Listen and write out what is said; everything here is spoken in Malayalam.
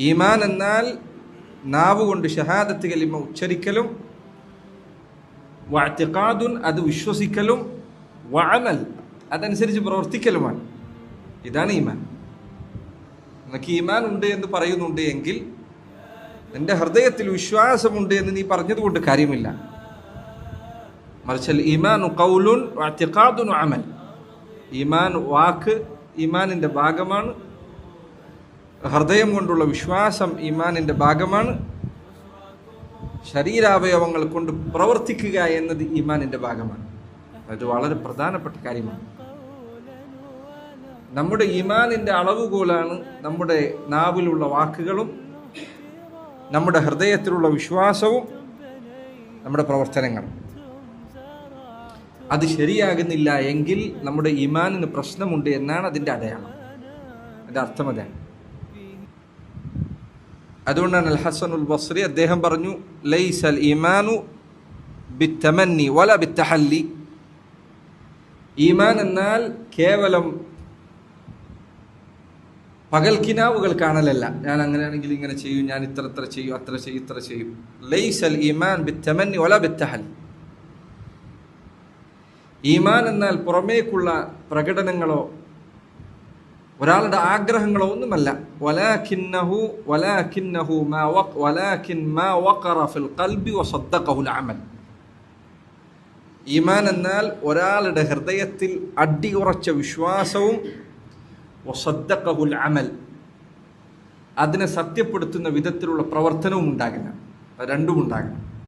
ഈമാൻ എന്നാൽ നാവ് കൊണ്ട് ഷഹാദത്ത് കലിമ ഉച്ചരിക്കലും, വഅ്തിഖാദുൻ അത് വിശ്വസിക്കലും, വഅമൽ അതനുസരിച്ച് പ്രവർത്തിക്കലുമാണ്. ഇതാണ് ഈമാൻ. നിനക്ക് ഈമാൻ ഉണ്ട് എന്ന് പറയുന്നുണ്ട് എങ്കിൽ നിന്റെ ഹൃദയത്തിൽ വിശ്വാസമുണ്ട് എന്ന് നീ പറഞ്ഞതുകൊണ്ട് കാര്യമില്ല. മറിച്ച് ഈമാനു ഖൗലുൻ വഅ്തിഖാദുൻ വഅമൽ. ഈമാൻ വാക്ക് ഈമാനിൻ്റെ ഭാഗമാണ്. ഹൃദയം കൊണ്ടുള്ള വിശ്വാസം ഈമാനിൻ്റെ ഭാഗമാണ്. ശരീരാവയവങ്ങൾ കൊണ്ട് പ്രവർത്തിക്കുക എന്നത് ഈമാനിൻ്റെ ഭാഗമാണ്. അത് വളരെ പ്രധാനപ്പെട്ട കാര്യമാണ്. നമ്മുടെ ഈമാനിൻ്റെ അളവുകോലാണ് നമ്മുടെ നാവിലുള്ള വാക്കുകളും നമ്മുടെ ഹൃദയത്തിലുള്ള വിശ്വാസവും നമ്മുടെ പ്രവർത്തനങ്ങളും. അത് ശരിയാകുന്നില്ല എങ്കിൽ നമ്മുടെ ഈമാനിന് പ്രശ്നമുണ്ട് എന്നാണ് അതിൻ്റെ അടയാളം. അതിൻ്റെ അർത്ഥം അതാണ്. അതുകൊണ്ടാണ് അൽ ഹസനുൽ ബസ്രി അദ്ദേഹം പറഞ്ഞു, ലൈസൽ ഈമാനു ബിത്തമന്നി വല ബിത്തഹല്ലി. ഈമാൻ എന്നാൽ കേവലം പകൽക്കിനാവുകൾ കാണലല്ല. ഞാൻ അങ്ങനെയാണെങ്കിൽ ഇങ്ങനെ ചെയ്യും, ഞാൻ ഇത്ര ചെയ്യും, അത്ര ചെയ്യും, ഇത്ര ചെയ്യും. ലൈസൽ ഈമാൻ ബിത്തമന്നി വല ബിത്തഹല്ലി. ഈമാൻ എന്നാൽ പുറമേക്കുള്ള പ്രകടനങ്ങളോ ഒരാളുടെ ആഗ്രഹങ്ങളോ ഒന്നുമല്ല. ഈമാൻ എന്നാൽ ഒരാളുടെ ഹൃദയത്തിൽ അടിയുറച്ച വിശ്വാസവും വസദ്ദഖഹുൽ അമൽ അതിനെ സത്യപ്പെടുത്തുന്ന വിധത്തിലുള്ള പ്രവർത്തനവും ഉണ്ടാകണം. രണ്ടും ഉണ്ടാകണം.